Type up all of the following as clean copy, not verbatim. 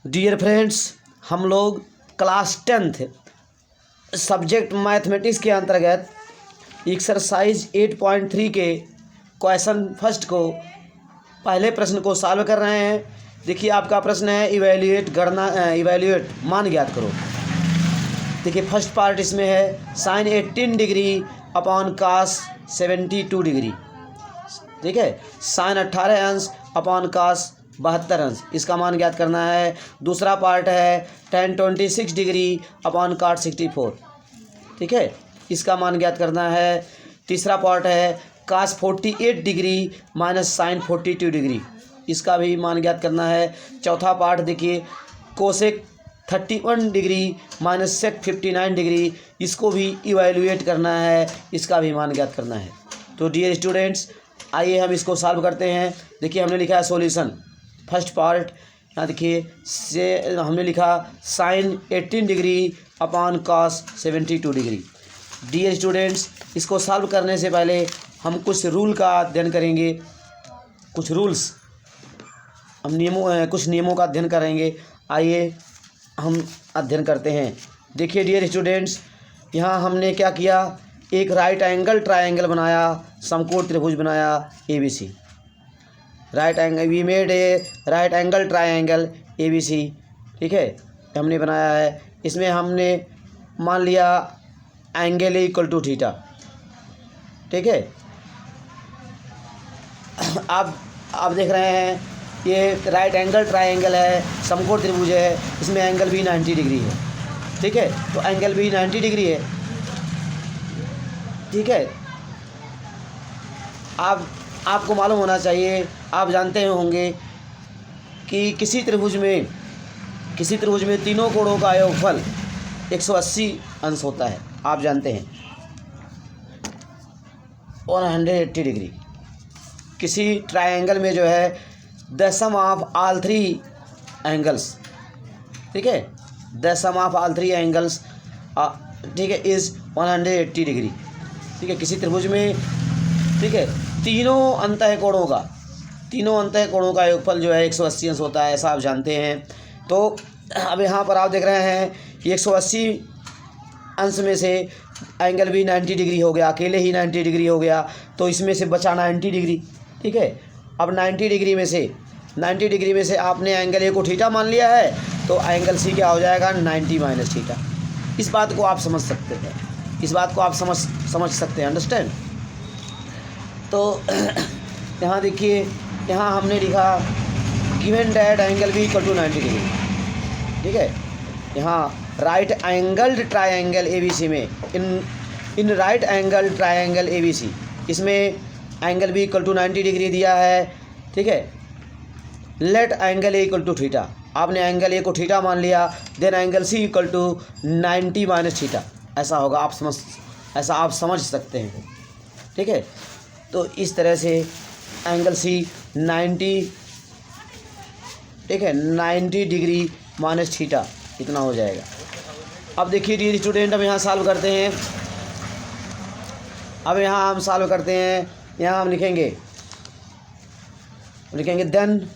Dear friends, हम लोग class 10th subject mathematics के अंतर्गत एक्सरसाइज 8.3 के क्वेश्चन फर्स्ट को पहले प्रश्न को सॉल्व कर रहे हैं। देखिए, आपका प्रश्न है इवैल्यूएट मान ज्ञात करो। देखिए, फर्स्ट पार्ट इसमें है साइन 18 डिग्री अपॉन कास 72 डिग्री। ठीक है, साइन 18 अंश अपॉन कास 72 अंश, इसका मान ज्ञात करना है। दूसरा पार्ट है tan 26 डिग्री अपॉन काट 64। ठीक है, इसका मान ज्ञात करना है। तीसरा पार्ट है cos 48 degree minus sine 42 degree, इसका भी मान ज्ञात करना है। चौथा पार्ट देखिए cosec 31 degree minus sec 59 degree, इसको भी इवैल्यूएट करना है, इसका भी मान ज्ञात करना है। तो डियर स्टूडेंट्स, आइए हम इसको सॉल्व करते हैं। देखिए, हमने लिखा है सॉल्यूशन फर्स्ट पार्ट। यहाँ देखिए से हमने लिखा sine 18 degree upon cos 72 degree. Dear students, इसको सॉल्व करने से पहले हम कुछ रूल का अध्ययन करेंगे, कुछ रूल्स, हम कुछ नियमों का अध्ययन करेंगे। आइए हम अध्ययन करते हैं। देखिए डियर स्टूडेंट्स, यहाँ हमने क्या किया, एक राइट एंगल ट्रायंगल बनाया, समकोण त्रिभुज बनाया ABC। We made a right angle triangle ABC। ठीक है, हमने बनाया है। इसमें हमने मान लिया एंगल इक्वल टू थीटा। ठीक है, आप देख रहे हैं ये राइट एंगल ट्रायंगल है, समकोण त्रिभुज है, इसमें एंगल भी 90 डिग्री है। ठीक है, तो एंगल भी 90 डिग्री है। ठीक है, आपको मालूम होना चाहिए, आप जानते होंगे कि किसी त्रिभुज में तीनों कोणों का योगफल 180 अंश होता है। आप जानते हैं 180 डिग्री। किसी ट्रायंगल में जो है the sum of all three angles, ठीक है, the sum of all three angles, ठीक है, इज़ 180 डिग्री। ठीक है, किसी त्रिभुज में, ठीक है, तीनों अंतःकोणों का योगफल जो है 180 अंश होता है, ऐसा आप जानते हैं। तो अब यहाँ पर आप देख रहे हैं 180 अंश में से एंगल भी 90 डिग्री हो गया, अकेले ही 90 डिग्री हो गया, तो इसमें से बचा 90 डिग्री। ठीक है, अब 90 डिग्री में से आपने एंगल ए को थीटा मान लिया है, तो एंगल सी क्या हो जाएगा, 90 माइनस थीटा। इस बात को आप समझ सकते हैं, समझ सकते हैं, अंडरस्टैंड। तो यहाँ देखिए, यहाँ हमने लिखा given that angle B equal to 90 degree. ठीक है, यहाँ राइट एंगल्ड ट्रायंगल ABC में in right angle triangle ABC, इसमें angle B equal to 90 degree दिया है। ठीक है, let angle A equal to theta, आपने एंगल ए को थीटा मान लिया, then angle C equal to 90 minus theta, ऐसा होगा। ऐसा आप समझ सकते हैं। ठीक है, तो इस तरह से एंगल सी 90, ठीक है, 90 डिग्री माइनस थीटा, इतना हो जाएगा। अब देखिए डियर स्टूडेंट, हम यहाँ सॉल्व करते हैं। यहाँ हम लिखेंगे देन,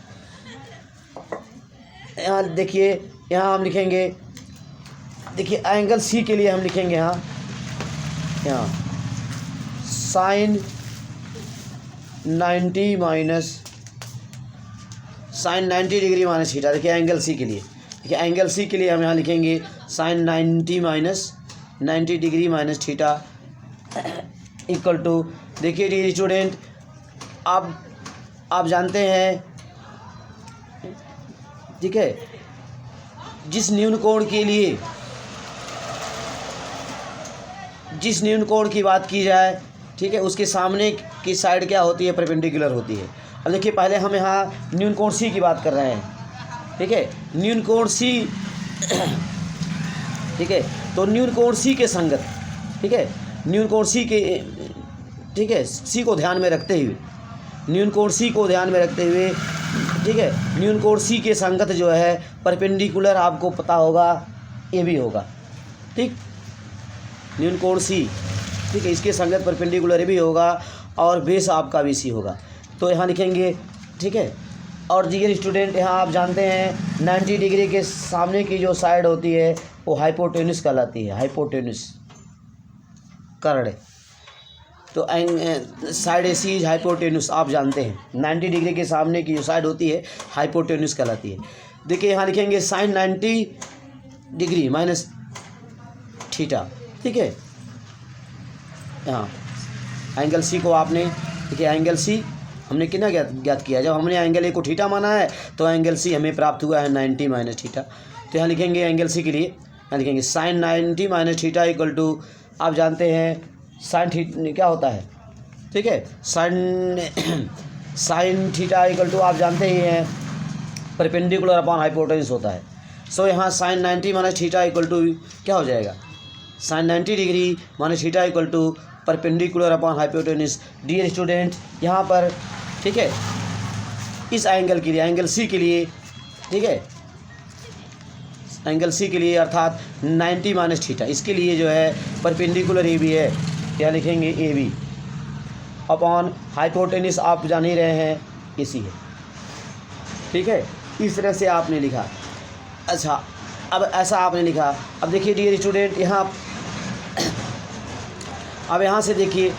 यहाँ देखिए, यहाँ हम लिखेंगे, देखिए एंगल सी के लिए हम लिखेंगे यहाँ साइन 90 डिग्री माइनस थीटा। देखिए एंगल सी के लिए, हम यहाँ लिखेंगे sine 90 degree minus theta equal to, देखिए डियर स्टूडेंट, आप जानते हैं, ठीक है, जिस न्यून कोण की बात की जाए, ठीक है, उसके सामने की साइड क्या होती है, परपेंडिकुलर होती है। अब देखिए, पहले हम यहाँ न्यून कोण सी की बात कर रहे हैं। ठीक है, न्यून कोण सी, ठीक है, तो न्यून कोण सी के संगत, ठीक है, न्यून कोण सी के, ठीक है, सी को ध्यान में रखते हुए, ठीक है, न्यून कोण सी के संगत जो है परपेंडिकुलर, आपको पता होगा ए भी होगा। ठीक, न्यून कोण सी, ठीक है, इसके संगत परपेंडिकुलर भी होगा और बेस आपका BC होगा। तो यहाँ लिखेंगे, ठीक है, और डियर स्टूडेंट, यहाँ आप जानते हैं 90 डिग्री के सामने की जो साइड होती है वो हाइपोटेन्यूस कहलाती है, हाइपोटेन्यूस कर्ण। तो साइड एसी इज हाइपोटेन्यूस, आप जानते हैं 90 डिग्री के सामने की जो साइड होती है हाइपोटेन्यूस कहलाती है। देखिए यहाँ लिखेंगे साइन 90 डिग्री माइनस थीटा, ठीक है। यहाँ एंगल सी को आपने देखिए, एंगल सी हमने कितना ज्ञात किया, जब हमने एंगल ए को थीटा माना है तो एंगल सी हमें प्राप्त हुआ है 90 माइनस थीटा। तो यहाँ लिखेंगे एंगल सी के लिए, यहाँ लिखेंगे sine 90 minus theta equal to, आप जानते हैं साइन थीटा क्या होता है, ठीक है। साइन थीटा इक्वल टू आप जानते ही हैं परपेंडिकुलर अपॉन हाइपोटेन्यूस होता है। सो यहाँ sine 90 minus theta equal to क्या हो जाएगा, sine 90 degree minus theta equal to perpendicular upon hypotenuse. Dear student, यहाँ पर ठीक है इस एंगल के लिए, एंगल सी के लिए, ठीक है, एंगल सी के लिए अर्थात 90 माइनस थीटा, इसके लिए जो है परपेंडिकुलर ए बी है, क्या लिखेंगे ए बी अपॉन हाइपोटेन्यूस आप जान ही रहे हैं ए सी है, ठीक है। इस तरह से आपने लिखा। अच्छा, अब ऐसा आपने लिखा। अब देखिए डियर स्टूडेंट, यहाँ अब यहाँ से देखिए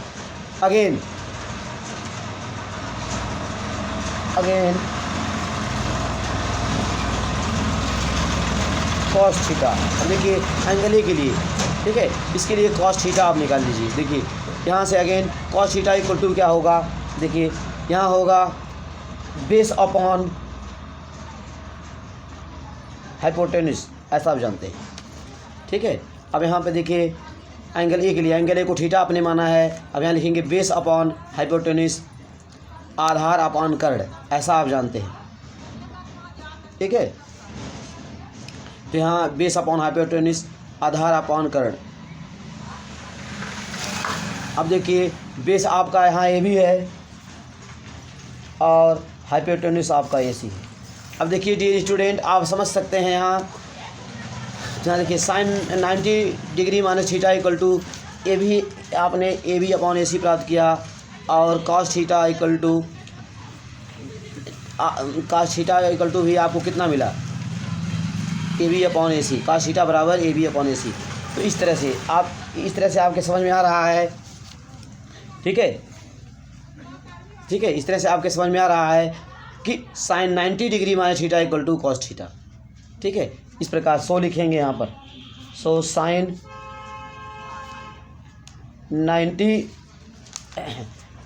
अगेन कॉस थीटा। अब देखिए एंगल ए के लिए, ठीक है, इसके लिए कॉस थीटा आप निकाल लीजिए। देखिए यहाँ से again cos theta equal to क्या होगा, देखिए यहाँ होगा बेस अपॉन हाइपोटेन्यूस, ऐसा आप जानते हैं, ठीक है। अब यहाँ पे देखिए एंगल ए के लिए, एंगल ए को थीटा आपने माना है। अब यहाँ लिखेंगे बेस अपॉन हाइपोटेन्यूस, आधार अपॉन कर्ण, ऐसा आप जानते हैं, ठीक है। तो यहाँ बेस अपॉन हाइपोटेन्यूस, आधार अपॉन कर्ण। अब देखिए बेस आपका यहाँ ए भी है और हाइपोटेन्यूस आपका ए सी है। अब देखिए डियर स्टूडेंट, आप समझ सकते हैं यहाँ देखिए sine 90 degree minus theta equal to a भी, आपने ए बी अपॉन ए सी प्राप्त किया, और कॉस थीटा इक्वल टू भी आपको कितना मिला, A B upon A C, cos theta बराबर ए बी अपॉन ए सी। तो इस तरह से आपके समझ में आ रहा है, ठीक है, ठीक है। इस तरह से आपके समझ में आ रहा है कि sine 90 degree minus theta equal to cos theta, ठीक है। इस प्रकार सो लिखेंगे यहाँ पर, so sine 90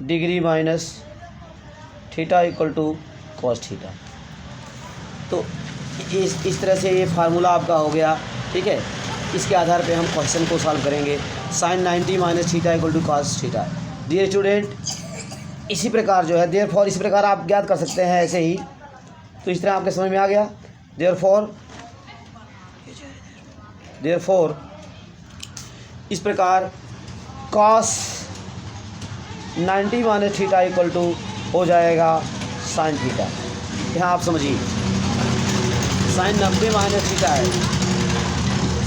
degree minus theta equal to cos theta. तो इस तरह से ये फार्मूला आपका हो गया, ठीक है। इसके आधार पे हम क्वेश्चन को सॉल्व करेंगे। Sine 90 minus theta equal to cos theta. Dear student, इसी प्रकार जो है देयरफॉर, इसी प्रकार आप ज्ञात कर सकते हैं ऐसे ही। तो इस तरह आपके समझ में आ गया। देयरफॉर इस प्रकार cos 90 minus theta equal to हो जाएगा साइन थीटा। यहाँ आप समझिए साइन 90 माइनस थीटा है,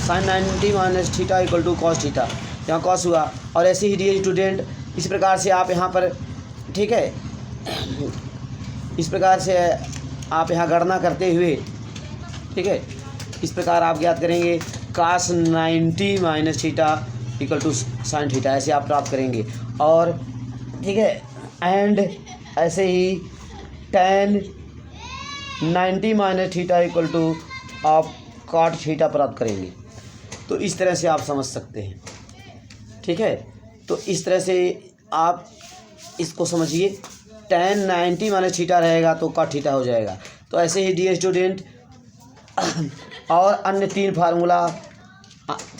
sine 90 minus theta equal to cos theta, यहाँ कॉस हुआ। और ऐसे ही डियर स्टूडेंट, इस प्रकार से आप यहाँ पर, ठीक है, इस प्रकार से आप यहाँ गणना करते हुए, ठीक है, इस प्रकार आप ज्ञात करेंगे cos 90 minus theta equal to sine theta, ऐसे आप प्राप्त करेंगे। और ठीक है, एंड ऐसे ही tan 90 minus theta equal to आप कॉट थीटा प्राप्त करेंगे। तो इस तरह से आप समझ सकते हैं, ठीक है। तो इस तरह से आप इसको समझिए, tan 90 माइनस थीटा रहेगा तो कॉट थीटा हो जाएगा। तो ऐसे ही डियर स्टूडेंट और अन्य 3 फार्मूला,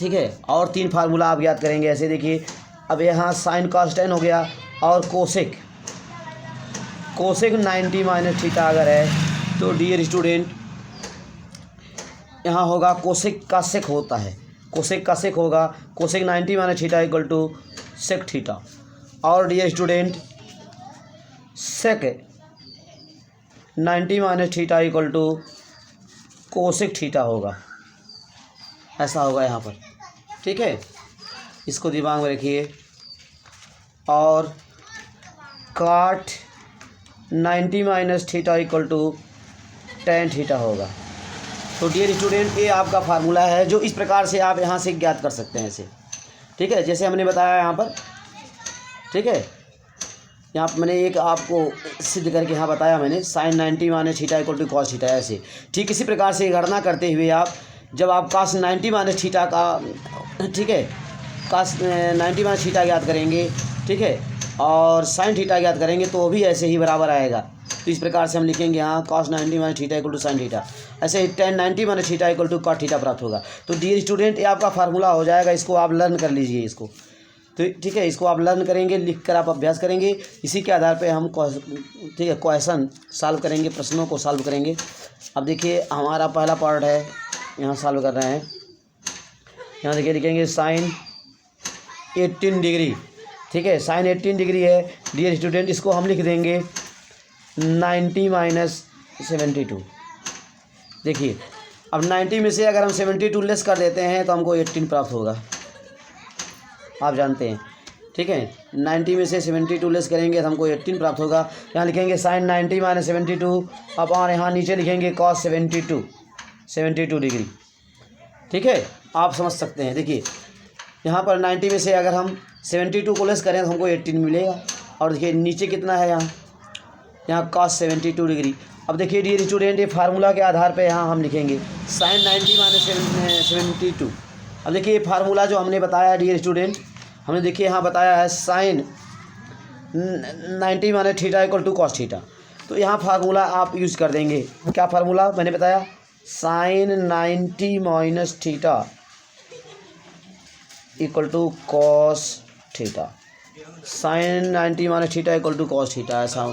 ठीक है, और 3 फार्मूला आप याद करेंगे। ऐसे देखिए, अब यहाँ साइन कॉस tan हो गया, और कोसेक 90 माइनस थीटा अगर है तो डियर स्टूडेंट यहाँ होगा कोसेक का सेक होता है, कोसेक का सेक होगा, cosec 90 minus theta equal to sec theta. और dear student sec 90 minus theta equal to cosec theta होगा, ऐसा होगा यहाँ पर, ठीक है। इसको दिमाग में रखिए। और cot 90 minus theta equal to tan theta होगा। तो डियर स्टूडेंट, ये आपका फार्मूला है जो इस प्रकार से आप यहाँ से ज्ञात कर सकते हैं इसे। ठीक है, जैसे हमने बताया यहाँ पर। ठीक है, यहाँ पर मैंने एक आपको सिद्ध करके यहाँ बताया मैंने, sin 90 minus theta equal to cos theta, ऐसे। ठीक इसी प्रकार से गणना करते हुए आप जब आप cos 90 माइनस थीटा का, ठीक है, cos 90 माइनस थीटा ज्ञात करेंगे, ठीक है, और sin थीटा ज्ञात करेंगे तो भी ऐसे ही बराबर आएगा। तो इस प्रकार से हम लिखेंगे यहाँ cos 90 minus theta equal to sin theta, ऐसे ही tan 90 minus theta equal to cot theta प्राप्त होगा। तो डियर स्टूडेंट, ये आपका फार्मूला हो जाएगा, इसको आप लर्न कर लीजिए इसको। तो ठीक है, इसको आप लर्न करेंगे, लिख कर आप अभ्यास करेंगे, इसी के आधार पे हम ठीक है क्वेश्चन सॉल्व करेंगे, प्रश्नों को सॉल्व करेंगे। अब देखिए हमारा पहला पार्ट है, यहाँ सॉल्व कर रहे हैं। यहाँ देखिए लिखेंगे sin 18 डिग्री। ठीक है, sin 18 डिग्री है डियर स्टूडेंट, इसको हम लिख देंगे 90 माइनस 72। देखिए अब 90 में से अगर हम 72 लेस कर देते हैं तो हमको 18 प्राप्त होगा, आप जानते हैं। ठीक है, 90 में से 72 लेस करेंगे तो हमको 18 प्राप्त होगा। यहाँ लिखेंगे sin 90 माइनस 72, अब और यहाँ नीचे लिखेंगे cos 72 डिग्री। ठीक है, आप समझ सकते हैं। देखिए यहाँ पर 90 में से अगर हम 72 को लेस करें तो हमको 18 मिलेगा, और देखिए नीचे कितना है, यहाँ cos 72 डिग्री। अब देखिए डियर स्टूडेंट, ये फार्मूला के आधार पे यहाँ हम लिखेंगे sin 90 माइनस 72। अब देखिए ये फार्मूला जो हमने बताया है डियर स्टूडेंट, हमने देखिए यहाँ बताया है sin 90 minus theta equal to cos theta. तो यहाँ फार्मूला आप यूज़ कर देंगे। क्या फार्मूला मैंने बताया, sin 90 minus theta equal to cos theta, sin 90 minus theta equal to cos theta, ऐसा